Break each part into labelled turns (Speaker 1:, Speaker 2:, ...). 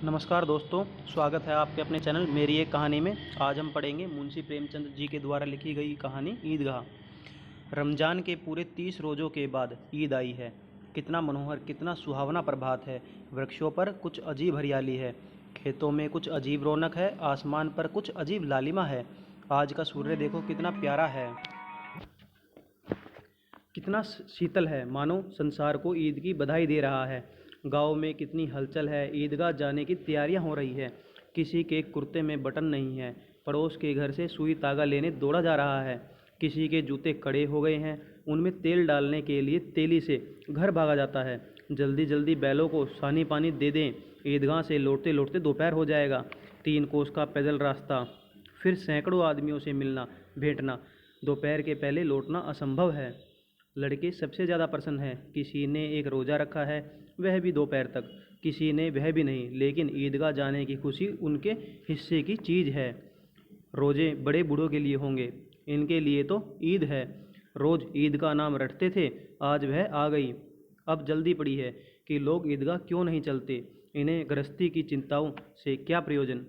Speaker 1: नमस्कार दोस्तों, स्वागत है आपके अपने चैनल मेरी एक कहानी में। आज हम पढ़ेंगे मुंशी प्रेमचंद जी के द्वारा लिखी गई कहानी ईदगाह। रमज़ान के पूरे 30 रोज़ों के बाद ईद आई है। कितना मनोहर, कितना सुहावना प्रभात है। वृक्षों पर कुछ अजीब हरियाली है, खेतों में कुछ अजीब रौनक है, आसमान पर कुछ अजीब लालिमा है। आज का सूर्य देखो कितना प्यारा है, कितना शीतल है, मानो संसार को ईद की बधाई दे रहा है। गांव में कितनी हलचल है, ईदगाह जाने की तैयारियां हो रही है। किसी के कुर्ते में बटन नहीं है, पड़ोस के घर से सुई तागा लेने दौड़ा जा रहा है। किसी के जूते कड़े हो गए हैं, उनमें तेल डालने के लिए तेली से घर भागा जाता है। जल्दी जल्दी बैलों को सानी पानी दे दें, ईदगाह से लौटते लौटते दोपहर हो जाएगा। 3 कोस का पैदल रास्ता, फिर सैकड़ों आदमियों से मिलना भेंटना, दोपहर के पहले लौटना असंभव है। लड़के सबसे ज़्यादा प्रसन्न हैं। किसी ने एक रोज़ा रखा है, वह भी दोपहर तक, किसी ने वह भी नहीं, लेकिन ईदगाह जाने की खुशी उनके हिस्से की चीज़ है। रोज़े बड़े बूढ़ों के लिए होंगे, इनके लिए तो ईद है। रोज़ ईद का नाम रटते थे, आज वह आ गई। अब जल्दी पड़ी है कि लोग ईदगाह क्यों नहीं चलते। इन्हें गृहस्थी की चिंताओं से क्या प्रयोजन।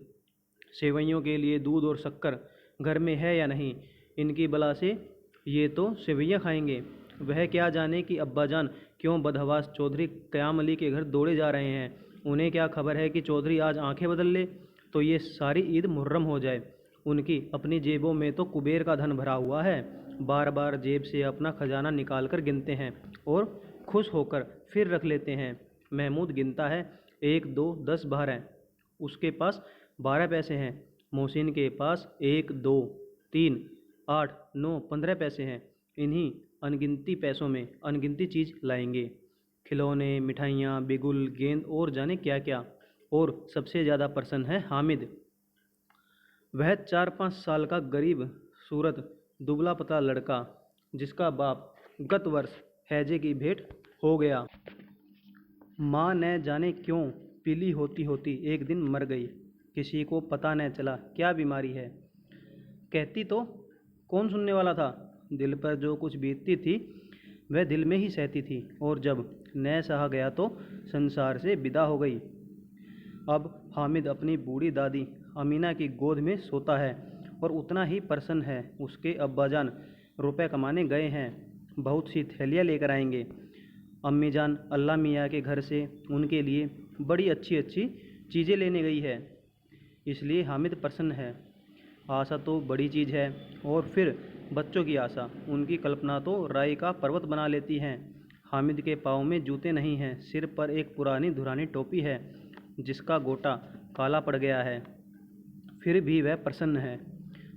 Speaker 1: सेवैयों के लिए दूध और शक्कर घर में है या नहीं, इनकी बला से ये तो सेवैयाँ खाएंगे। वह क्या जाने कि अब्बाजान क्यों बदहवास चौधरी क़याम अली के घर दौड़े जा रहे हैं। उन्हें क्या खबर है कि चौधरी आज आंखें बदल ले तो ये सारी ईद मुहर्रम हो जाए। उनकी अपनी जेबों में तो कुबेर का धन भरा हुआ है। बार बार जेब से अपना खजाना निकाल कर गिनते हैं और खुश होकर फिर रख लेते हैं। महमूद गिनता है, 1 2 10 12। उसके पास 12 पैसे हैं। मोहसिन के पास 1 2 3 8 9 15 पैसे हैं। इन्हीं अनगिनती पैसों में अनगिनती चीज़ लाएंगे, खिलौने, मिठाइयाँ, बिगुल, गेंद और जाने क्या क्या। और सबसे ज़्यादा प्रसन्न है हामिद। वह 4-5 साल का गरीब सूरत दुबला पतला लड़का, जिसका बाप गत वर्ष हैजे की भेंट हो गया। माँ न जाने क्यों पीली होती होती एक दिन मर गई। किसी को पता न चला क्या बीमारी है। कहती तो कौन सुनने वाला था। दिल पर जो कुछ बीतती थी वह दिल में ही सहती थी, और जब न सहा गया तो संसार से विदा हो गई। अब हामिद अपनी बूढ़ी दादी अमीना की गोद में सोता है और उतना ही प्रसन्न है। उसके अब्बाजान रुपए कमाने गए हैं, बहुत सी थैलियाँ लेकर आएंगे। अम्मी जान अल्लाह मियाँ के घर से उनके लिए बड़ी अच्छी अच्छी चीज़ें लेने गई है, इसलिए हामिद प्रसन्न है। आशा तो बड़ी चीज़ है, और फिर बच्चों की आशा, उनकी कल्पना तो राई का पर्वत बना लेती हैं। हामिद के पाँव में जूते नहीं हैं, सिर पर एक पुरानी धुरानी टोपी है जिसका गोटा काला पड़ गया है, फिर भी वह प्रसन्न है।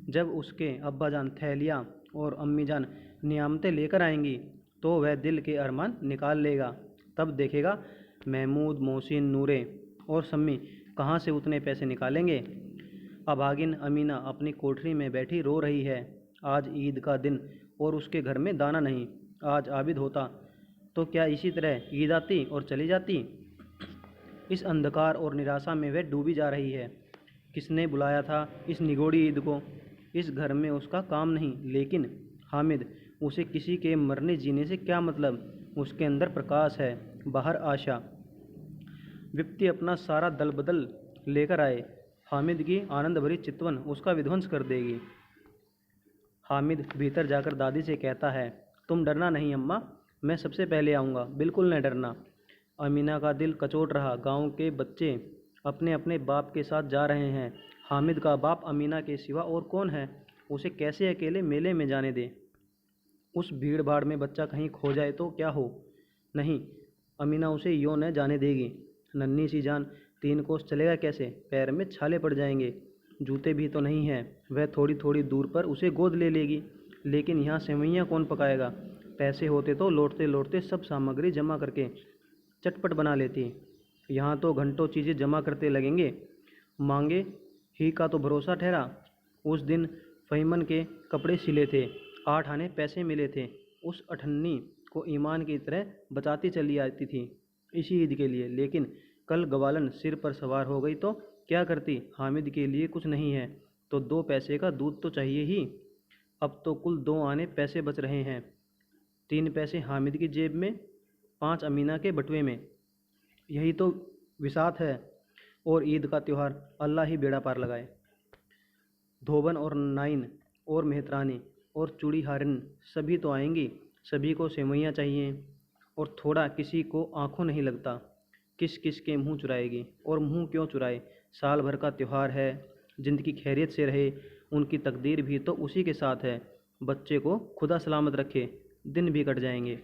Speaker 1: जब उसके अब्बाजान थैलियाँ और अम्मीजान नियामतें लेकर आएंगी तो वह दिल के अरमान निकाल लेगा। तब देखेगा महमूद, मोहसिन, नूरे और सम्मी कहाँ से उतने पैसे निकालेंगे। अभागिन अमीना अपनी कोठरी में बैठी रो रही है। आज ईद का दिन और उसके घर में दाना नहीं। आज आबिद होता तो क्या इसी तरह ईद आती और चली जाती। इस अंधकार और निराशा में वह डूबी जा रही है। किसने बुलाया था इस निगोड़ी ईद को। इस घर में उसका काम नहीं, लेकिन हामिद, उसे किसी के मरने जीने से क्या मतलब। उसके अंदर प्रकाश है, बाहर आशा। विपत्ति अपना सारा दल बदल लेकर आए, हामिद की आनंद भरी चितवन उसका विध्वंस कर देगी। हामिद भीतर जाकर दादी से कहता है, तुम डरना नहीं अम्मा, मैं सबसे पहले आऊँगा, बिल्कुल न डरना। अमीना का दिल कचोट रहा। गांव के बच्चे अपने अपने बाप के साथ जा रहे हैं। हामिद का बाप अमीना के सिवा और कौन है। उसे कैसे अकेले मेले में जाने दे। उस भीड़ भाड़ में बच्चा कहीं खो जाए तो क्या हो। नहीं, अमीना उसे यूँ न जाने देगी। नन्ही सी जान, 3 कोस चलेगा कैसे, पैर में छाले पड़ जाएंगे, जूते भी तो नहीं हैं। वह थोड़ी थोड़ी दूर पर उसे गोद ले लेगी, लेकिन यहाँ सेवैयाँ कौन पकाएगा। पैसे होते तो लौटते लौटते सब सामग्री जमा करके चटपट बना लेती। यहाँ तो घंटों चीज़ें जमा करते लगेंगे। मांगे ही का तो भरोसा ठहरा। उस दिन फ़हीमन के कपड़े सिले थे, 8 आने पैसे मिले थे। उस अठन्नी को ईमान की तरह बचाती चली आती थी इसी ईद के लिए, लेकिन कल गवालन सिर पर सवार हो गई तो क्या करती। हामिद के लिए कुछ नहीं है तो 2 पैसे का दूध तो चाहिए ही। अब तो कुल 2 आने पैसे बच रहे हैं, 3 पैसे हामिद की जेब में, 5 अमीना के बटुए में। यही तो विसात है। और ईद का त्यौहार अल्लाह ही बेड़ा पार लगाए। धोबन और नाइन और मेहतरानी और चूड़ी हारिन सभी तो आएंगी, सभी को सेवइयाँ चाहिए और थोड़ा किसी को आंखों नहीं लगता। किस किस के मुंह चुराएगी, और मुंह क्यों चुराए, साल भर का त्यौहार है, ज़िंदगी खैरियत से रहे, उनकी तकदीर भी तो उसी के साथ है। बच्चे को खुदा सलामत रखे, दिन भी कट जाएंगे।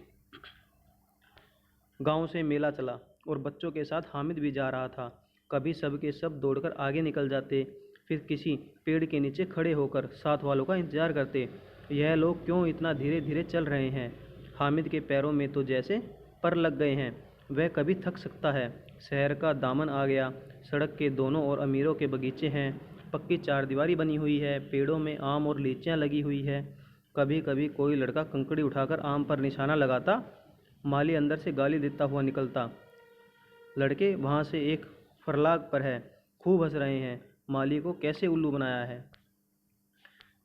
Speaker 1: गांव से मेला चला और बच्चों के साथ हामिद भी जा रहा था। कभी सब के सब दौड़कर आगे निकल जाते, फिर किसी पेड़ के नीचे खड़े होकर साथ वालों का इंतजार करते। यह लोग क्यों इतना धीरे धीरे चल रहे हैं। हामिद के पैरों में तो जैसे पर लग गए हैं, वह कभी थक सकता है। शहर का दामन आ गया, सड़क के दोनों ओर अमीरों के बगीचे हैं, पक्की चारदीवारी बनी हुई है, पेड़ों में आम और लीचियाँ लगी हुई है। कभी कभी कोई लड़का कंकड़ी उठाकर आम पर निशाना लगाता, माली अंदर से गाली देता हुआ निकलता। लड़के वहाँ से एक फरलाग पर है, खूब हंस रहे हैं, माली को कैसे उल्लू बनाया है।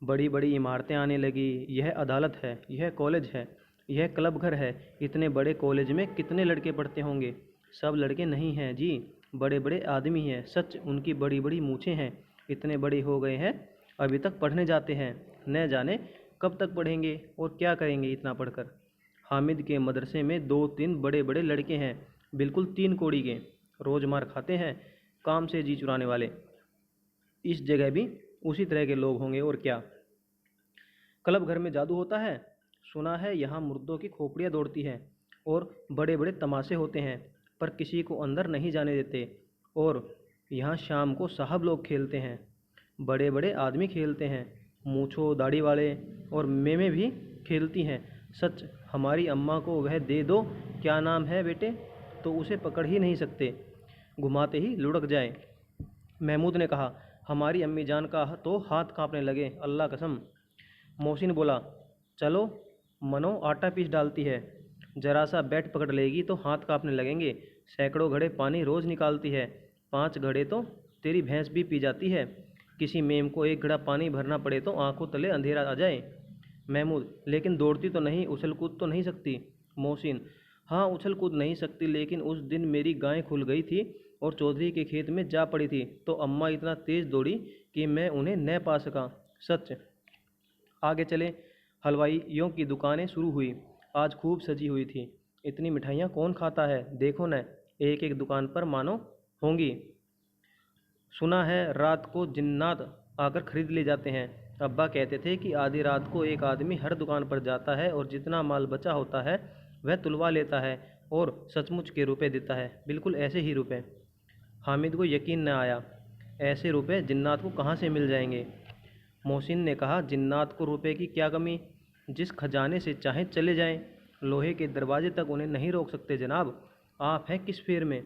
Speaker 1: बड़ी बड़ी इमारतें आने लगी। यह अदालत है, यह कॉलेज है, यह क्लब घर है। इतने बड़े कॉलेज में कितने लड़के पढ़ते होंगे। सब लड़के नहीं हैं जी, बड़े बड़े आदमी हैं। सच, उनकी बड़ी बड़ी मूछें हैं, इतने बड़े हो गए हैं, अभी तक पढ़ने जाते हैं। न जाने कब तक पढ़ेंगे और क्या करेंगे इतना पढ़कर। हामिद के मदरसे में 2-3 बड़े बड़े लड़के हैं, बिल्कुल 3 कोड़ी के, रोज़ मार खाते हैं, काम से जी चुराने वाले। इस जगह भी उसी तरह के लोग होंगे और क्या। क्लब घर में जादू होता है, सुना है यहाँ मुर्दों की खोपड़ियाँ दौड़ती हैं और बड़े बड़े तमाशे होते हैं, पर किसी को अंदर नहीं जाने देते। और यहाँ शाम को साहब लोग खेलते हैं, बड़े बड़े आदमी खेलते हैं, मूछो दाढ़ी वाले, और मेमें भी खेलती हैं। सच, हमारी अम्मा को वह दे दो, क्या नाम है बेटे, तो उसे पकड़ ही नहीं सकते, घुमाते ही लुढ़क जाए। महमूद ने कहा, हमारी अम्मी जान का तो हाथ कांपने लगे, अल्लाह कसम। मोहसिन बोला, चलो, मनो आटा पीस डालती है, जरा सा बैट पकड़ लेगी तो हाथ कांपने लगेंगे। सैकड़ों घड़े पानी रोज़ निकालती है, 5 घड़े तो तेरी भैंस भी पी जाती है। किसी मेम को 1 घड़ा पानी भरना पड़े तो आंखों तले अंधेरा आ जाए। महमूद, लेकिन दौड़ती तो नहीं, उछल कूद तो नहीं सकती। मोहसिन, हाँ उछल कूद नहीं सकती, लेकिन उस दिन मेरी गाय खुल गई थी और चौधरी के खेत में जा पड़ी थी, तो अम्मा इतना तेज़ दौड़ी कि मैं उन्हें न पा सका। सच। आगे चले। हलवाइयों की दुकानें शुरू हुई, आज खूब सजी हुई थी। इतनी मिठाइयाँ कौन खाता है, देखो न, एक एक दुकान पर मानो होंगी। सुना है रात को जिन्नात आकर खरीद ले जाते हैं। अब्बा कहते थे कि आधी रात को एक आदमी हर दुकान पर जाता है और जितना माल बचा होता है वह तुलवा लेता है और सचमुच के रुपए देता है, बिल्कुल ऐसे ही रुपए। हामिद को यकीन न आया, ऐसे रुपए जिन्नात को कहाँ से मिल जाएंगे। मोहसिन ने कहा, जिन्नात को रुपए की क्या कमी, जिस खजाने से चाहे चले जाएं, लोहे के दरवाजे तक उन्हें नहीं रोक सकते जनाब। आप हैं किस फेर में।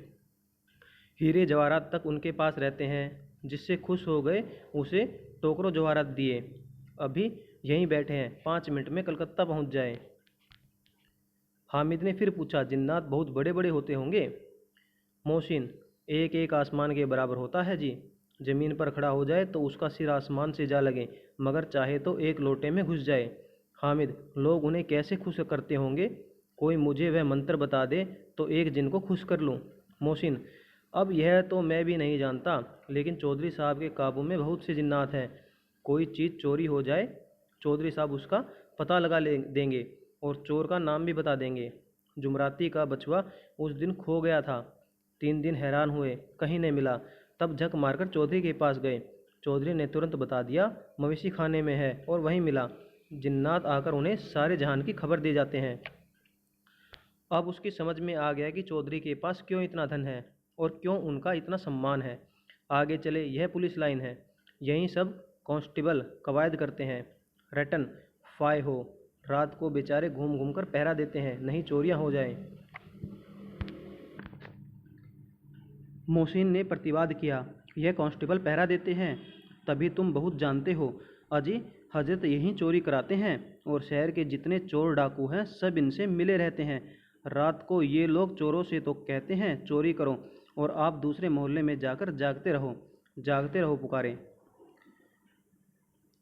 Speaker 1: हीरे जवाहरात तक उनके पास रहते हैं, जिससे खुश हो गए उसे टोकरों जवाहरात दिए। अभी यहीं बैठे हैं, 5 मिनट में कलकत्ता पहुंच जाए। हामिद ने फिर पूछा, जिन्नात बहुत बड़े बड़े होते होंगे। मोहसिन, एक एक आसमान के बराबर होता है जी, ज़मीन पर खड़ा हो जाए तो उसका सिर आसमान से जा लगे, मगर चाहे तो एक लोटे में घुस जाए। हामिद, लोग उन्हें कैसे खुश करते होंगे, कोई मुझे वह मंत्र बता दे तो एक जिन को खुश कर लूँ। मोहसिन, अब यह तो मैं भी नहीं जानता, लेकिन चौधरी साहब के काबू में बहुत से जिन्नात हैं। कोई चीज़ चोरी हो जाए, चौधरी साहब उसका पता लगा ले देंगे और चोर का नाम भी बता देंगे। जुमराती का बछुआ उस दिन खो गया था, 3 दिन हैरान हुए, कहीं नहीं मिला, तब झक मारकर चौधरी के पास गए। चौधरी ने तुरंत बता दिया, मवेशी खाने में है, और वहीं मिला। जिन्नात आकर उन्हें सारे जहान की खबर दे जाते हैं। अब उसकी समझ में आ गया कि चौधरी के पास क्यों इतना धन है और क्यों उनका इतना सम्मान है। आगे चले। यह पुलिस लाइन है, यहीं सब कांस्टेबल कवायद करते हैं। रटन फाय हो, रात को बेचारे घूम घूम कर पहरा देते हैं, नहीं चोरियां हो जाए। मोहसिन ने प्रतिवाद किया, यह कांस्टेबल पहरा देते हैं, तभी तुम बहुत जानते हो। अजी हजरत यहीं चोरी कराते हैं और शहर के जितने चोर डाकू हैं सब इनसे मिले रहते हैं। रात को ये लोग चोरों से तो कहते हैं चोरी करो, और आप दूसरे मोहल्ले में जाकर जागते रहो पुकारे।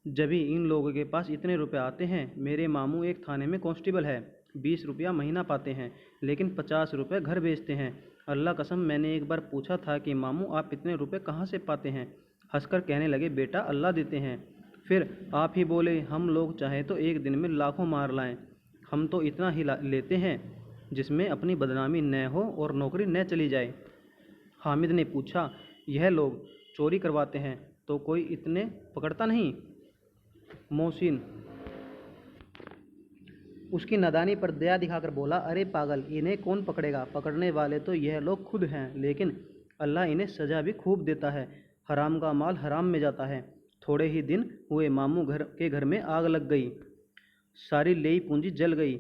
Speaker 1: जभी इन लोगों के पास इतने रुपए आते हैं। मेरे मामू एक थाने में कांस्टेबल है, 20 रुपया महीना पाते हैं, लेकिन 50 रुपये घर भेजते हैं। अल्लाह कसम मैंने एक बार पूछा था कि मामू आप इतने रुपए कहाँ से पाते हैं? हंसकर कहने लगे बेटा अल्लाह देते हैं। फिर आप ही बोले हम लोग चाहें तो एक दिन में लाखों मार लाएं। हम तो इतना ही लेते हैं जिसमें अपनी बदनामी न हो और नौकरी न चली जाए। हामिद ने पूछा यह लोग चोरी करवाते हैं तो कोई इतने पकड़ता नहीं? मोहसिन उसकी नादानी पर दया दिखाकर बोला अरे पागल इन्हें कौन पकड़ेगा? पकड़ने वाले तो यह लोग खुद हैं, लेकिन अल्लाह इन्हें सज़ा भी खूब देता है। हराम का माल हराम में जाता है। थोड़े ही दिन हुए मामू घर में आग लग गई। सारी लेई पूंजी जल गई।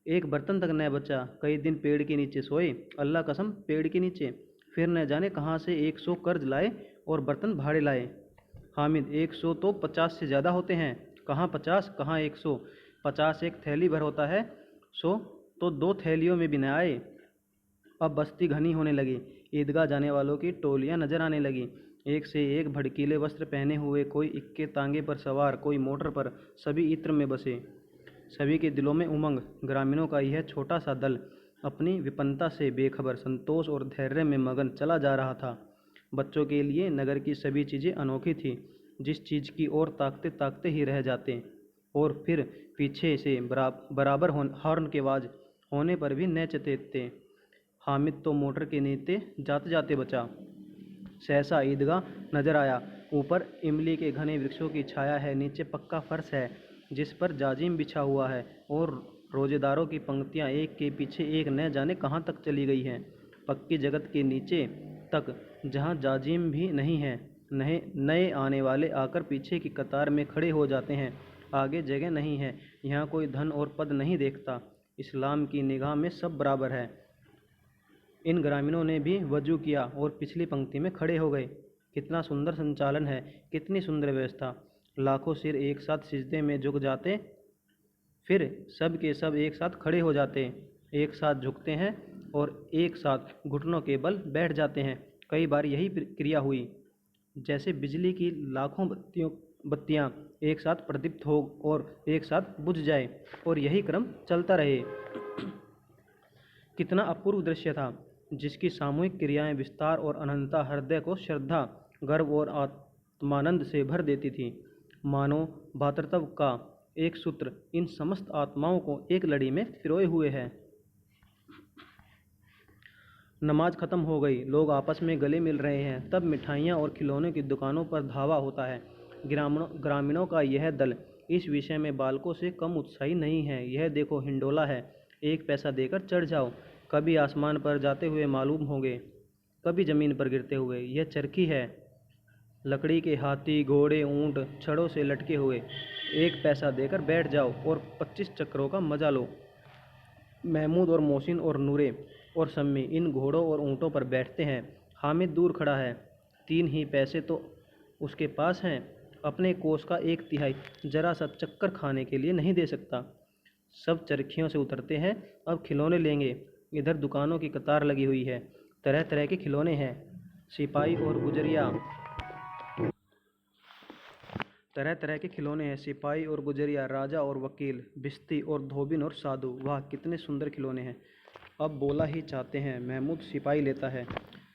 Speaker 1: एक बर्तन तक न बचा। कई दिन पेड़ के नीचे सोए। अल्लाह कसम पेड़ के नीचे। फिर न जाने कहाँ से 100 कर्ज लाए और बर्तन भाड़े लाए। हामिद 100 तो 50 से ज़्यादा होते हैं। कहाँ 50 कहाँ 100। 50 एक थैली भर होता है, 100 तो 2 थैलियों में भी न आए। अब बस्ती घनी होने लगी। ईदगाह जाने वालों की टोलियां नजर आने लगी। एक से एक भड़कीले वस्त्र पहने हुए, कोई इक्के तांगे पर सवार, कोई मोटर पर, सभी इत्र में बसे। सभी के दिलों में उमंग। ग्रामीणों का यह छोटा सा दल अपनी विपन्नता से बेखबर, संतोष और धैर्य में मगन चला जा रहा था। बच्चों के लिए नगर की सभी चीज़ें अनोखी थी। जिस चीज़ की ओर ताकते ताकते ही रह जाते और फिर पीछे से बराबर हॉर्न की आवाज़ होने पर भी न चेतते। हामिद तो मोटर के नीचे जाते जाते बचा। सहसा ईदगाह नजर आया। ऊपर इमली के घने वृक्षों की छाया है, नीचे पक्का फर्श है जिस पर जाजिम बिछा हुआ है और रोजेदारों की पंक्तियां एक के पीछे एक न जाने कहाँ तक चली गई हैं। पक्की जगत के नीचे तक जहाँ जाजिम भी नहीं है। नए आने वाले आकर पीछे की कतार में खड़े हो जाते हैं। आगे जगह नहीं है। यहाँ कोई धन और पद नहीं देखता। इस्लाम की निगाह में सब बराबर है। इन ग्रामीणों ने भी वजू किया और पिछली पंक्ति में खड़े हो गए। कितना सुंदर संचालन है, कितनी सुंदर व्यवस्था। लाखों सिर एक साथ सिजदे में झुक जाते, फिर सब के सब एक साथ खड़े हो जाते, एक साथ झुकते हैं और एक साथ घुटनों के बल बैठ जाते हैं। कई बार यही क्रिया हुई, जैसे बिजली की लाखों बत्तियां एक साथ प्रदीप्त हो और एक साथ बुझ जाए और यही क्रम चलता रहे। कितना अपूर्व दृश्य था, जिसकी सामूहिक क्रियाएं विस्तार और अनंतता हृदय को श्रद्धा, गर्व और आत्मानंद से भर देती थी। मानो भातृत्व का एक सूत्र इन समस्त आत्माओं को एक लड़ी में पिरोए हुए है। नमाज खत्म हो गई। लोग आपस में गले मिल रहे हैं। तब मिठाइयाँ और खिलौनों की दुकानों पर धावा होता है। ग्रामीणों का यह दल इस विषय में बालकों से कम उत्साही नहीं है। यह देखो हिंडोला है, 1 पैसा देकर चढ़ जाओ। कभी आसमान पर जाते हुए मालूम होंगे, कभी ज़मीन पर गिरते हुए। यह चरखी है, लकड़ी के हाथी, घोड़े, ऊँट छड़ों से लटके हुए। 1 पैसा देकर बैठ जाओ और 25 चक्रों का मजा लो। महमूद और मोहसिन और नूरे और सम्मी इन घोड़ों और ऊँटों पर बैठते हैं। हामिद दूर खड़ा है। 3 ही पैसे तो उसके पास हैं। अपने कोष का 1/3 जरा सा चक्कर खाने के लिए नहीं दे सकता। सब चरखियों से उतरते हैं। अब खिलौने लेंगे। इधर दुकानों की कतार लगी हुई है। तरह तरह के खिलौने हैं। सिपाही और गुजरिया, तरह तरह के खिलौने हैं। सिपाही और गुजरिया, राजा और वकील, भिश्ती और धोबिन और साधु। वाह कितने सुंदर खिलौने हैं। अब बोला ही चाहते हैं। महमूद सिपाही लेता है,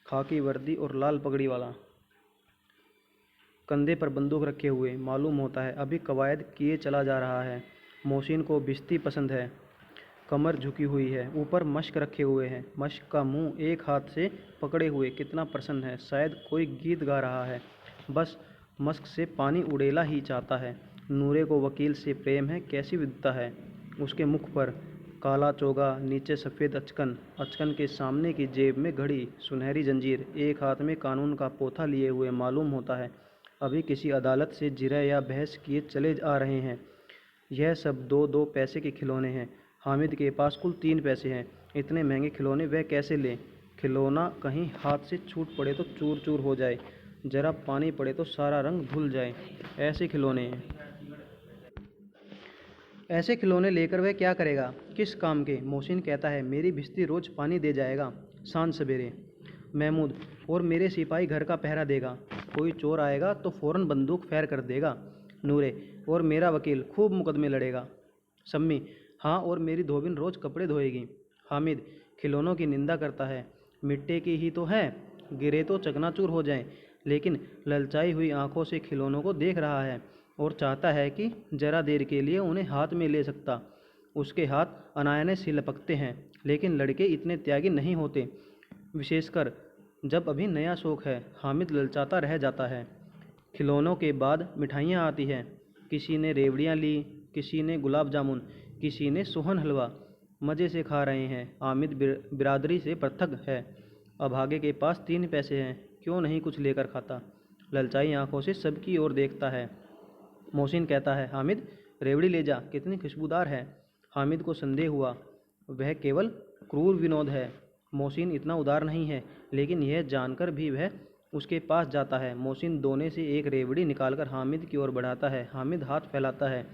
Speaker 1: खाकी वर्दी और लाल पगड़ी वाला, कंधे पर बंदूक रखे हुए। मालूम होता है अभी कवायद किए चला जा रहा है। मोहसिन को भिश्ती पसंद है, कमर झुकी हुई है, ऊपर मश्क रखे हुए हैं। मश्क का मुंह एक हाथ से पकड़े हुए कितना प्रसन्न है, शायद कोई गीत गा रहा है। बस मश्क से पानी उड़ेला ही चाहता है। नूरे को वकील से प्रेम है, कैसी विद्वता है उसके मुख पर। काला चोगा, नीचे सफ़ेद अचकन, अचकन के सामने की जेब में घड़ी, सुनहरी जंजीर, एक हाथ में कानून का पोथा लिए हुए। मालूम होता है अभी किसी अदालत से जिरह या बहस किए चले आ रहे हैं। यह सब 2-2 पैसे के खिलौने हैं। हामिद के पास कुल 3 पैसे हैं। इतने महंगे खिलौने वह कैसे ले? खिलौना कहीं हाथ से छूट पड़े तो चूर चूर हो जाए, जरा पानी पड़े तो सारा रंग धुल जाए, ऐसे खिलौने हैं। ऐसे खिलौने लेकर वह क्या करेगा? किस काम के? मोहसिन कहता है मेरी भिश्ती रोज पानी दे जाएगा सांझ सवेरे। महमूद और मेरे सिपाही घर का पहरा देगा। कोई चोर आएगा तो फौरन बंदूक फायर कर देगा। नूरे और मेरा वकील खूब मुकदमे लड़ेगा। सम्मी हाँ, और मेरी धोबिन रोज कपड़े धोएगी। हामिद खिलौनों की निंदा करता है, मिट्टी की ही तो है, गिरे तो चकनाचूर हो जाएं। लेकिन ललचाई हुई आंखों से खिलौनों को देख रहा है और चाहता है कि जरा देर के लिए उन्हें हाथ में ले सकता। उसके हाथ अनायाने से लपकते हैं, लेकिन लड़के इतने त्यागी नहीं होते, विशेषकर जब अभी नया शौक है। हामिद ललचाता रह जाता है। खिलौनों के बाद मिठाइयाँ आती हैं। किसी ने रेवड़ियाँ ली, किसी ने गुलाब जामुन, किसी ने सोहन हलवा। मज़े से खा रहे हैं। हामिद बिरादरी से पृथक है। अभागे के पास 3 पैसे हैं, क्यों नहीं कुछ लेकर खाता। ललचाई आंखों से सबकी ओर देखता है। मोहसिन कहता है, हामिद रेवड़ी ले जा, कितनी खुशबूदार है। हामिद को संदेह हुआ, वह केवल क्रूर विनोद है। मोहसिन इतना उदार नहीं है, लेकिन यह जानकर भी वह उसके पास जाता है। मोहसिन दोने से एक रेवड़ी निकालकर हामिद की ओर बढ़ाता है। हामिद हाथ फैलाता है।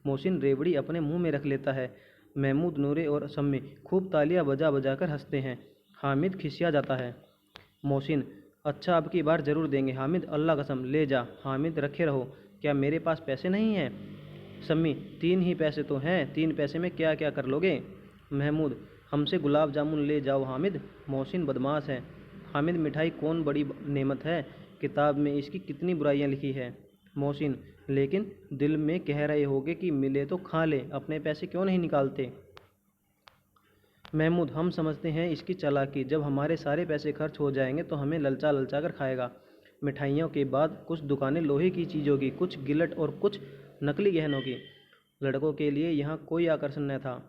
Speaker 1: मोहसिन रेवड़ी अपने मुंह में रख लेता है। महमूद, नूरे और सम्मी खूब तालियां बजा बजा कर हंसते हैं। हामिद खिसिया जाता है। मोहसिन, अच्छा अब की बार ज़रूर देंगे। हामिद, अल्लाह कसम ले जा। हामिद, रखे रहो, क्या मेरे पास पैसे नहीं हैं। सम्मी, 3 ही पैसे तो हैं, 3 पैसे में क्या क्या कर लोगे। महमूद, हमसे गुलाब जामुन ले जाओ। हामिद, मोहसिन बदमाश है। हामिद, मिठाई कौन बड़ी नेमत है, किताब में इसकी कितनी बुराइयां लिखी है। मोहसिन, लेकिन दिल में कह रहे होगे कि मिले तो खा ले, अपने पैसे क्यों नहीं निकालते। महमूद, हम समझते हैं इसकी चालाकी, जब हमारे सारे पैसे खर्च हो जाएंगे तो हमें ललचा ललचा कर खाएगा। मिठाइयों के बाद कुछ दुकानें लोहे की चीज़ों की, कुछ गिलट और कुछ नकली गहनों की। लड़कों के लिए यहाँ कोई आकर्षण न था।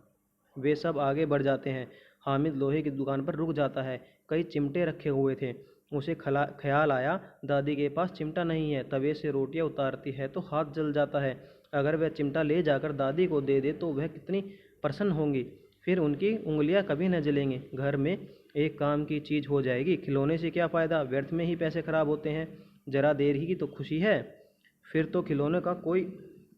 Speaker 1: वे सब आगे बढ़ जाते हैं। हामिद लोहे की दुकान पर रुक जाता है। कई चिमटे रखे हुए थे। उसे ख्याल आया, दादी के पास चिमटा नहीं है। तवे से रोटियां उतारती है तो हाथ जल जाता है। अगर वह चिमटा ले जाकर दादी को दे दे तो वह कितनी प्रसन्न होंगी। फिर उनकी उंगलियां कभी न जलेंगी। घर में एक काम की चीज़ हो जाएगी। खिलौने से क्या फ़ायदा, व्यर्थ में ही पैसे खराब होते हैं। जरा देर ही की तो खुशी है। फिर तो खिलौने का कोई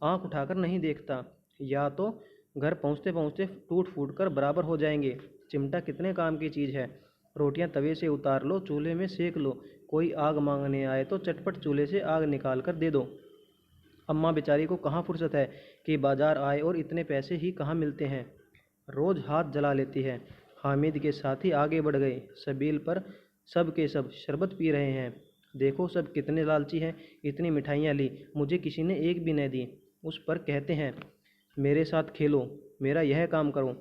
Speaker 1: आंख उठाकर नहीं देखता, या तो घर पहुँचते पहुँचते टूट फूट कर बराबर हो जाएंगे। चिमटा कितने काम की चीज़ है। रोटियां तवे से उतार लो, चूल्हे में सेक लो। कोई आग मांगने आए तो चटपट चूल्हे से आग निकाल कर दे दो। अम्मा बेचारी को कहाँ फुर्सत है कि बाजार आए, और इतने पैसे ही कहाँ मिलते हैं। रोज़ हाथ जला लेती है। हामिद के साथी आगे बढ़ गए। सबील पर सब के सब शरबत पी रहे हैं। देखो सब कितने लालची हैं, इतनी मिठाइयाँ ली, मुझे किसी ने एक भी नहीं दी। उस पर कहते हैं, मेरे साथ खेलो, मेरा यह काम करो।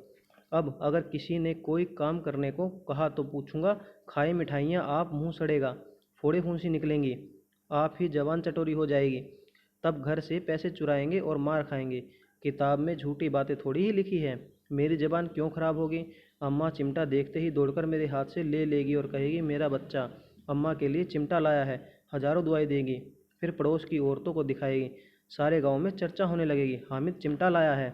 Speaker 1: अब अगर किसी ने कोई काम करने को कहा तो पूछूंगा, खाए मिठाइयाँ आप मुंह सड़ेगा, फोड़े फुंसी निकलेंगी, आप ही जवान चटोरी हो जाएगी। तब घर से पैसे चुराएंगे और मार खाएंगे। किताब में झूठी बातें थोड़ी ही लिखी है, मेरी ज़बान क्यों ख़राब होगी। अम्मा चिमटा देखते ही दौड़कर मेरे हाथ से ले लेगी और कहेगी, मेरा बच्चा अम्मा के लिए चिमटा लाया है, हज़ारों दुआएं देगी। फिर पड़ोस की औरतों को दिखाएगी। सारे गांव में चर्चा होने लगेगी, हामिद चिमटा लाया है,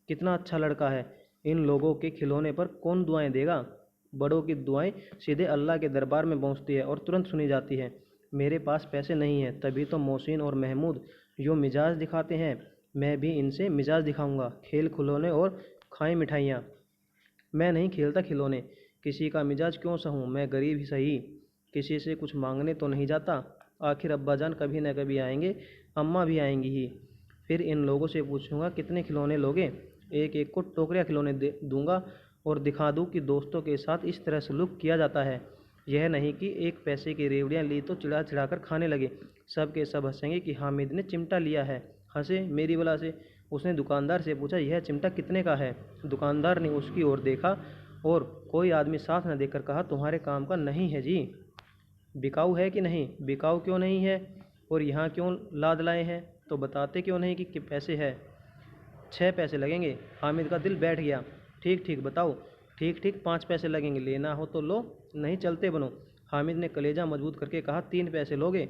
Speaker 1: कितना अच्छा लड़का है। इन लोगों के खिलौने पर कौन दुआएं देगा। बड़ों की दुआएं सीधे अल्लाह के दरबार में पहुंचती है और तुरंत सुनी जाती है। मेरे पास पैसे नहीं हैं, तभी तो मोहसिन और महमूद यो मिजाज दिखाते हैं। मैं भी इनसे मिजाज दिखाऊंगा। खेल खिलौने और खाएं मिठाइयाँ। मैं नहीं खेलता खिलौने, किसी का मिजाज क्यों सहूँ, मैं गरीब ही सही, किसी से कुछ मांगने तो नहीं जाता। आखिर अब्बा जान कभी न कभी आएंगे, अम्मा भी आएंगी ही। फिर इन लोगों से पूछूंगा, कितने खिलौने लोगे। एक एक को टोकरियाँ खिलौने दूंगा और दिखा दूँ कि दोस्तों के साथ इस तरह सलूक किया जाता है। यह नहीं कि 1 पैसे की रेवड़ियाँ ली तो चिढ़ा चिढ़ा कर खाने लगे। सब के सब हंसेंगे कि हामिद ने चिमटा लिया है। हंसे मेरी वजह से। उसने दुकानदार से पूछा, यह चिमटा कितने का है। दुकानदार ने उसकी ओर देखा और कोई आदमी साथ न देखकर कहा, तुम्हारे काम का नहीं है जी। बिकाऊ है कि नहीं। बिकाऊ क्यों नहीं है, और यहाँ क्यों लाद लाए हैं, तो बताते क्यों नहीं कि पैसे है। 6 पैसे लगेंगे। हामिद का दिल बैठ गया। ठीक ठीक बताओ। ठीक ठीक 5 पैसे लगेंगे, लेना हो तो लो, नहीं चलते बनो। हामिद ने कलेजा मजबूत करके कहा, 3 पैसे लोगे।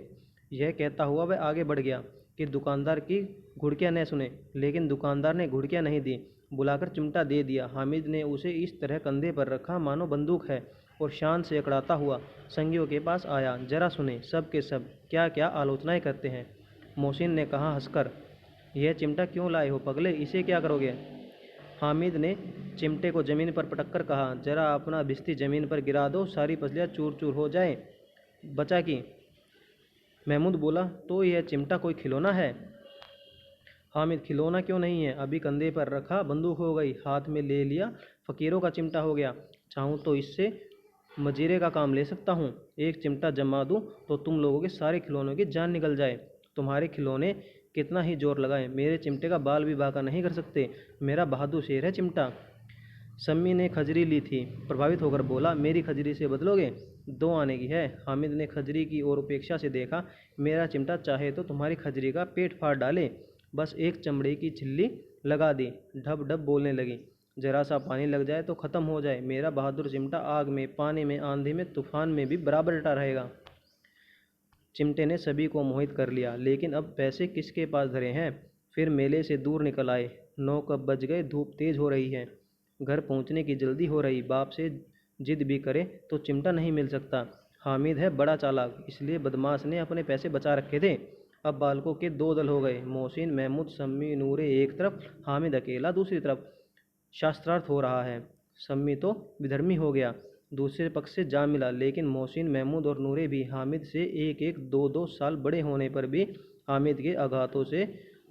Speaker 1: यह कहता हुआ वह आगे बढ़ गया कि दुकानदार की घुड़कियाँ न सुने, लेकिन दुकानदार ने घुड़कियाँ नहीं दी, बुलाकर चिमटा दे दिया। हामिद ने उसे इस तरह कंधे पर रखा मानो बंदूक है, और शान से अकड़ाता हुआ संगियों के पास आया। जरा सुने सब के सब क्या क्या आलोचनाएं करते हैं। मोहसिन ने कहा हंसकर, यह चिमटा क्यों लाए हो पगले, इसे क्या करोगे। हामिद ने चिमटे को ज़मीन पर पटक कर कहा, जरा अपना बिस्ती ज़मीन पर गिरा दो, सारी पसलियाँ चूर चूर हो जाए, बचा की। महमूद बोला, तो यह चिमटा कोई खिलौना है। हामिद, खिलौना क्यों नहीं है, अभी कंधे पर रखा बंदूक हो गई, हाथ में ले लिया फ़कीरों का चिमटा हो गया। चाहूँ तो इससे मजीरे का काम ले सकता हूँ। एक चिमटा जमा दूँ तो तुम लोगों के सारे खिलौनों की जान निकल जाए। तुम्हारे खिलौने कितना ही जोर लगाएं, मेरे चिमटे का बाल भी बांका नहीं कर सकते। मेरा बहादुर शेर है चिमटा। सम्मी ने खजरी ली थी, प्रभावित होकर बोला, मेरी खजरी से बदलोगे? 2 आने की है। हामिद ने खजरी की ओर उपेक्षा से देखा। मेरा चिमटा चाहे तो तुम्हारी खजरी का पेट फाड़ डाले। बस एक चमड़े की छिल्ली लगा दी। ढब ढब बोलने लगी। जरा सा पानी लग जाए तो ख़त्म हो जाए। मेरा बहादुर चिमटा आग में, पानी में, आंधी में, तूफान में भी बराबर डटा रहेगा। चिमटे ने सभी को मोहित कर लिया, लेकिन अब पैसे किसके पास धरे हैं? फिर मेले से दूर निकल आए। 9 कब बज गए, धूप तेज हो रही है, घर पहुंचने की जल्दी हो रही। बाप से जिद भी करे तो चिमटा नहीं मिल सकता। हामिद है बड़ा चालाक, इसलिए बदमाश ने अपने पैसे बचा रखे थे। अब बालकों के 2 दल हो गए, मोहसिन, महमूद, सम्मी, नूरे एक तरफ, हामिद अकेला दूसरी तरफ। शास्त्रार्थ हो रहा है। सम्मी तो विधर्मी हो गया, दूसरे पक्ष से जा मिला, लेकिन मोहसिन, महमूद और नूरे भी हामिद से एक एक 2 2 साल बड़े होने पर भी हामिद के आघातों से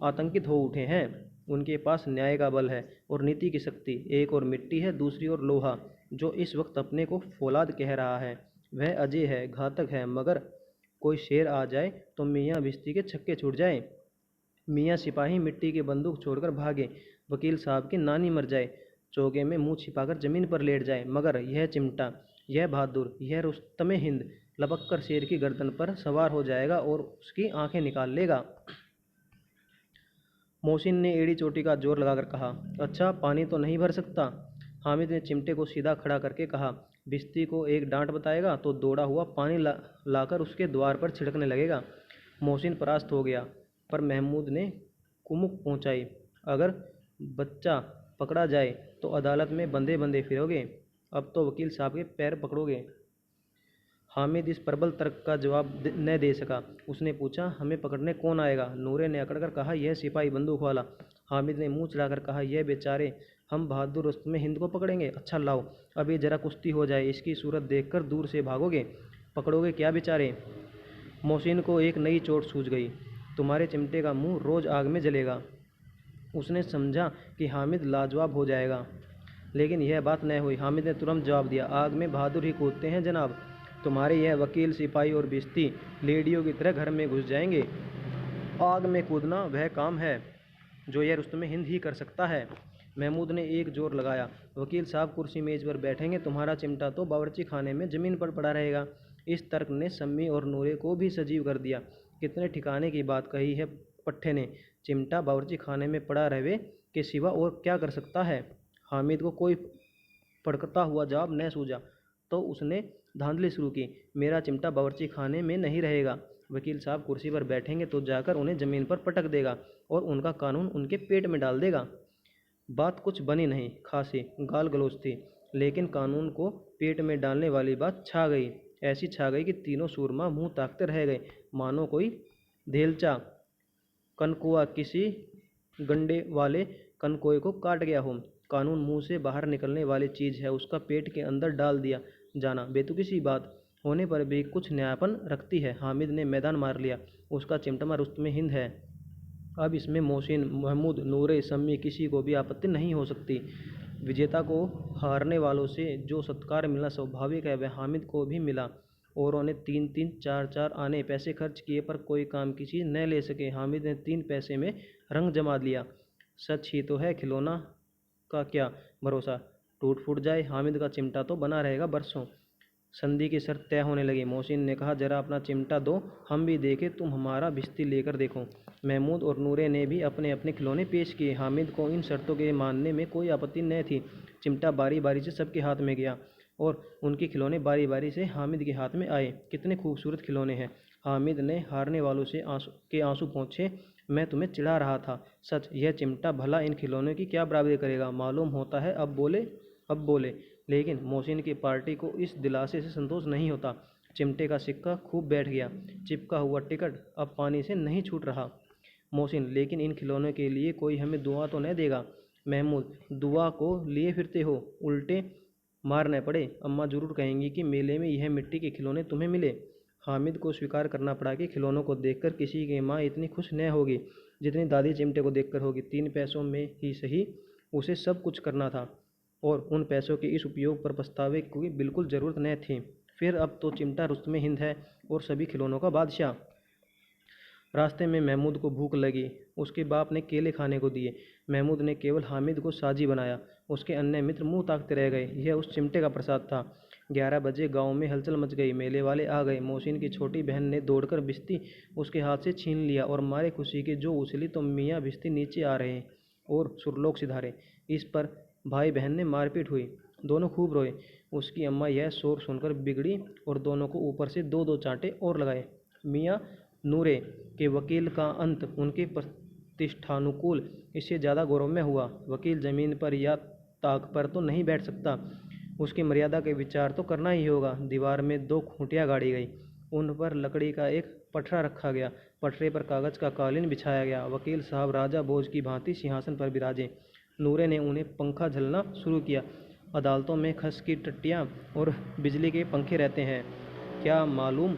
Speaker 1: आतंकित हो उठे हैं। उनके पास न्याय का बल है और नीति की शक्ति। एक और मिट्टी है, दूसरी ओर लोहा, जो इस वक्त अपने को फौलाद कह रहा है। वह अजय है, घातक है, मगर कोई शेर आ जाए तो मियाँ भिश्ती के छक्के छूट जाए। मियाँ सिपाही मिट्टी की बंदूक छोड़कर भागे, वकील साहब की नानी मर जाए, चौके में मुंह छिपाकर जमीन पर लेट जाए, मगर यह चिमटा, यह बहादुर, यह रुस्तमे हिंद लपक कर शेर की गर्दन पर सवार हो जाएगा और उसकी आंखें निकाल लेगा। मोहसिन ने एड़ी चोटी का जोर लगाकर कहा, अच्छा पानी तो नहीं भर सकता? हामिद ने चिमटे को सीधा खड़ा करके कहा, भिश्ती को एक डांट बताएगा तो दौड़ा हुआ पानी लाकर उसके द्वार पर छिड़कने लगेगा। मोहसिन परास्त हो गया, पर महमूद ने कुमुक पहुंचाई, अगर बच्चा पकड़ा जाए तो अदालत में बंधे बंधे फिरोगे, अब तो वकील साहब के पैर पकड़ोगे। हामिद इस प्रबल तर्क का जवाब न दे सका। उसने पूछा, हमें पकड़ने कौन आएगा? नूरे ने अकड़कर कहा, यह सिपाही बंदूक वाला। हामिद ने मुंह चढ़ाकर कहा, यह बेचारे, हम बहादुर रुस्तमे हिंद को पकड़ेंगे? अच्छा लाओ, अभी जरा कुश्ती हो जाए, इसकी सूरत देखकर दूर से भागोगे। पकड़ोगे क्या बेचारे? मोहसिन को एक नई चोट सूझ गई। तुम्हारे चिमटे का मुंह रोज आग में जलेगा। उसने समझा कि हामिद लाजवाब हो जाएगा, लेकिन यह बात न हुई। हामिद ने तुरंत जवाब दिया, आग में बहादुर ही कूदते हैं जनाब। तुम्हारे यह वकील, सिपाही और भिश्ती लेडियों की तरह घर में घुस जाएंगे। आग में कूदना वह काम है जो यह रुस्तमे हिंद ही कर सकता है। महमूद ने एक जोर लगाया, वकील साहब कुर्सी मेज पर बैठेंगे, तुम्हारा चिमटा तो बावर्ची खाने में ज़मीन पर पड़ा रहेगा। इस तर्क ने सम्मी और नूरे को भी सजीव कर दिया। कितने ठिकाने की बात कही है पट्टे ने। चिमटा बावर्ची खाने में पड़ा रहे के सिवा और क्या कर सकता है? हामिद को कोई फड़कता हुआ जवाब न सूझा, तो उसने धांधली शुरू की, मेरा चिमटा बावर्ची खाने में नहीं रहेगा। वकील साहब कुर्सी पर बैठेंगे तो जाकर उन्हें ज़मीन पर पटक देगा और उनका कानून उनके पेट में डाल देगा। बात कुछ बनी नहीं, खासी गाल गलौज थी, लेकिन कानून को पेट में डालने वाली बात छा गई। ऐसी छा गई कि तीनों सूरमा मुंह ताकते रह गए, मानो कोई धेलचा कनकुआ किसी गंडे वाले कनकोए को काट गया हो। कानून मुंह से बाहर निकलने वाली चीज़ है, उसका पेट के अंदर डाल दिया जाना बेतुकी सी बात होने पर भी कुछ न्यायपन रखती है। हामिद ने मैदान मार लिया, उसका चिमटा रुस्तमे हिंद है। अब इसमें मोहसिन, महमूद, नूरे, सम्मी किसी को भी आपत्ति नहीं हो सकती। विजेता को हारने वालों से जो सत्कार मिलना स्वाभाविक है, वह हामिद को भी मिला। औरों ने 3 3 4 4 आने पैसे खर्च किए पर कोई काम की चीज़ न ले सके। हामिद ने 3 पैसे में रंग जमा लिया। सच ही तो है, खिलौना का क्या भरोसा, टूट फूट जाए। हामिद का चिमटा तो बना रहेगा बरसों। संधि की शर्त तय होने लगी। मोहसिन ने कहा, जरा अपना चिमटा दो, हम भी देखें, तुम हमारा भिश्ती लेकर देखो। महमूद और नूरे ने भी अपने अपने खिलौने पेश किए। हामिद को इन शर्तों के मानने में कोई आपत्ति न थी। चिमटा बारी बारी से सबके हाथ में गया और उनके खिलौने बारी बारी से हामिद के हाथ में आए। कितने खूबसूरत खिलौने हैं। हामिद ने हारने वालों से आंसू पोंछे। मैं तुम्हें चिढ़ा रहा था, सच। यह चिमटा भला इन खिलौनों की क्या बराबरी करेगा, मालूम होता है। अब बोले, लेकिन मोहसिन की पार्टी को इस दिलासे से संतोष नहीं होता। चिमटे का सिक्का खूब बैठ गया। चिपका हुआ टिकट अब पानी से नहीं छूट रहा। मोहसिन, लेकिन इन खिलौनों के लिए कोई हमें दुआ तो नहीं देगा? महमूद, दुआ को लिए फिरते हो, उल्टे मार न पड़े। अम्मा जरूर कहेंगी कि मेले में यह मिट्टी के खिलौने तुम्हें मिले। हामिद को स्वीकार करना पड़ा कि खिलौनों को देखकर किसी की माँ इतनी खुश न होगी जितनी दादी चिमटे को देखकर होगी। 3 पैसों में ही सही, उसे सब कुछ करना था। और उन पैसों के इस उपयोग पर पछतावे की बिल्कुल ज़रूरत न थी। फिर अब तो चिमटा रुस्तमे हिंद है और सभी खिलौनों का बादशाह। रास्ते में महमूद को भूख लगी। उसके बाप ने केले खाने को दिए। महमूद ने केवल हामिद को साजी बनाया। उसके अन्य मित्र मुंह ताकते रह गए। यह उस चिमटे का प्रसाद था। 11 बजे गांव में हलचल मच गई। मेले वाले आ गए। मोहसिन की छोटी बहन ने दौड़कर भिश्ती उसके हाथ से छीन लिया और मारे खुशी के जो उछली तो मियाँ भिश्ती नीचे आ रहे और सुरलोक सिधारे। इस पर भाई बहन ने मारपीट हुई। दोनों खूब रोए। उसकी अम्मा यह शोर सुनकर बिगड़ी और दोनों को ऊपर से 2-2 चांटे और लगाए। मियाँ नूरे के वकील का अंत उनके प्रतिष्ठानुकूल इससे ज़्यादा गौरवमय हुआ। वकील ज़मीन पर या ताक पर तो नहीं बैठ सकता। उसकी मर्यादा के विचार तो करना ही होगा। दीवार में 2 खूंटियाँ गाड़ी गई। उन पर लकड़ी का एक पटरा रखा गया। पटरे पर कागज़ का कालीन बिछाया गया। वकील साहब राजा भोज की भांति सिंहासन पर विराजे। नूरे ने उन्हें पंखा झलना शुरू किया। अदालतों में खस की टट्टियाँ और बिजली के पंखे रहते हैं, क्या मालूम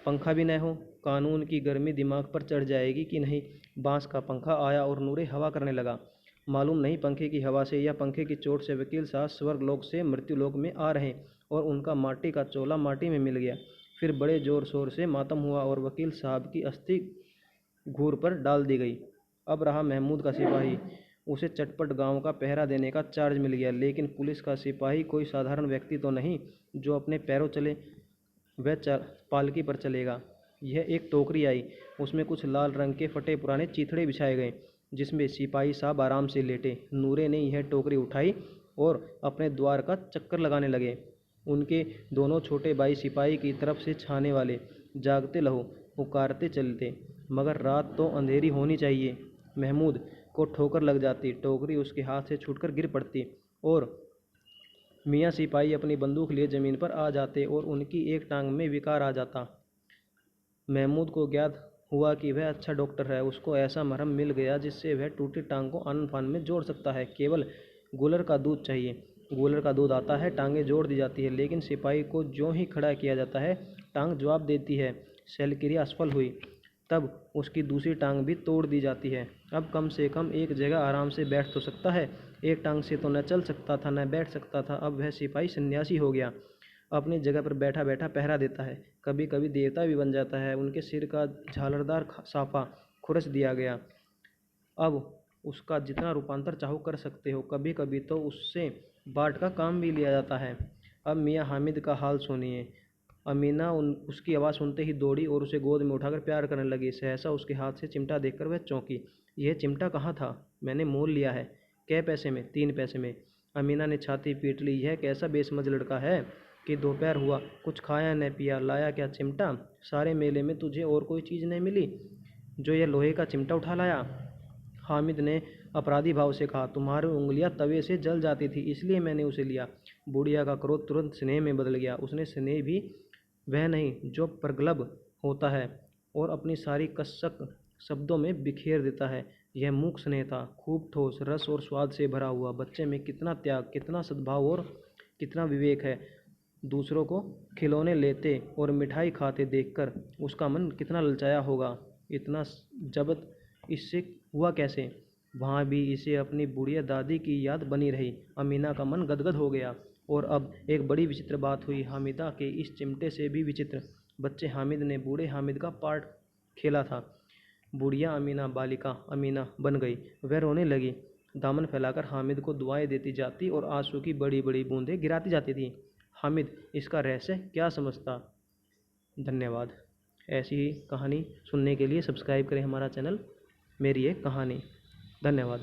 Speaker 1: पंखा भी न हो। कानून की गर्मी दिमाग पर चढ़ जाएगी कि नहीं। बांस का पंखा आया और नूरे हवा करने लगा। मालूम नहीं पंखे की हवा से या पंखे की चोट से वकील साहब स्वर्गलोक से मृत्युलोक में आ रहे और उनका माटी का चोला माटी में मिल गया। फिर बड़े जोर शोर से मातम हुआ और वकील साहब की अस्थि घूर पर डाल दी गई। अब रहा महमूद का सिपाही। उसे चटपट गांव का पहरा देने का चार्ज मिल गया। लेकिन पुलिस का सिपाही कोई साधारण व्यक्ति तो नहीं जो अपने पैरों चले। वह पालकी पर चलेगा। यह एक टोकरी आई। उसमें कुछ लाल रंग के फटे पुराने चीथड़े बिछाए गए जिसमें सिपाही साहब आराम से लेटे। नूरे ने यह टोकरी उठाई और अपने द्वार का चक्कर लगाने लगे। उनके दोनों छोटे भाई सिपाही की तरफ से छाने वाले जागते लहो पुकारते चलते, मगर रात तो अंधेरी होनी चाहिए। महमूद को ठोकर लग जाती। टोकरी उसके हाथ से छूटकर गिर पड़ती और मियाँ सिपाही अपनी बंदूक लिए ज़मीन पर आ जाते और उनकी एक टांग में विकार आ जाता। महमूद को ज्ञात हुआ कि वह अच्छा डॉक्टर है। उसको ऐसा मरहम मिल गया जिससे वह टूटी टांग को आन फान में जोड़ सकता है। केवल गूलर का दूध चाहिए। गूलर का दूध आता है, टांगें जोड़ दी जाती है। लेकिन सिपाही को ज्यों ही खड़ा किया जाता है टांग जवाब देती है। शल्यक्रिया असफल हुई तब उसकी दूसरी टांग भी तोड़ दी जाती है। अब कम से कम एक जगह आराम से बैठ तो सकता है। एक टांग से तो न चल सकता था न बैठ सकता था। अब वह सिपाही सन्यासी हो गया। अपनी जगह पर बैठा बैठा पहरा देता है। कभी कभी देवता भी बन जाता है। उनके सिर का झालरदार साफा खुरच दिया गया। अब उसका जितना रूपांतर चाहो कर सकते हो। कभी कभी तो उससे बाट का काम भी लिया जाता है। अब मियाँ हामिद का हाल सुनिए। अमीना उसकी आवाज़ सुनते ही दौड़ी और उसे गोद में उठाकर प्यार करने लगी। सहसा उसके हाथ से चिमटा देखकर वह चौंकी। यह चिमटा कहाँ था? मैंने मोल लिया है। कै पैसे में? 3 पैसे में। अमीना ने छाती पीट ली। यह कैसा बेसमझ लड़का है कि दोपहर हुआ कुछ खाया न पिया, लाया क्या चिमटा? सारे मेले में तुझे और कोई चीज़ नहीं मिली जो यह लोहे का चिमटा उठा लाया? हामिद ने अपराधी भाव से कहा। तुम्हारी उंगलियां तवे से जल जाती थी इसलिए मैंने उसे लिया। बुढ़िया का क्रोध तुरंत स्नेह में बदल गया। उसने स्नेह भी वह नहीं जो प्रगल्भ होता है और अपनी सारी कसक शब्दों में बिखेर देता है। यह मूक स्नेह था, खूब ठोस, रस और स्वाद से भरा हुआ। बच्चे में कितना त्याग, कितना सद्भाव और कितना विवेक है। दूसरों को खिलौने लेते और मिठाई खाते देखकर उसका मन कितना ललचाया होगा। इतना जब्त इससे हुआ कैसे? वहाँ भी इसे अपनी बुढ़िया दादी की याद बनी रही। अमीना का मन गदगद हो गया। और अब एक बड़ी विचित्र बात हुई, हामिदा के इस चिमटे से भी विचित्र। बच्चे हामिद ने बूढ़े हामिद का पार्ट खेला था। बुढ़िया अमीना बालिका अमीना बन गई। वह रोने लगी, दामन फैलाकर हामिद को दुआएं देती जाती और आंसू की बड़ी बड़ी बूंदें गिराती जाती थी। हामिद इसका रहस्य क्या समझता? धन्यवाद। ऐसी ही कहानी सुनने के लिए सब्सक्राइब करें हमारा चैनल मेरी एक कहानी। धन्यवाद।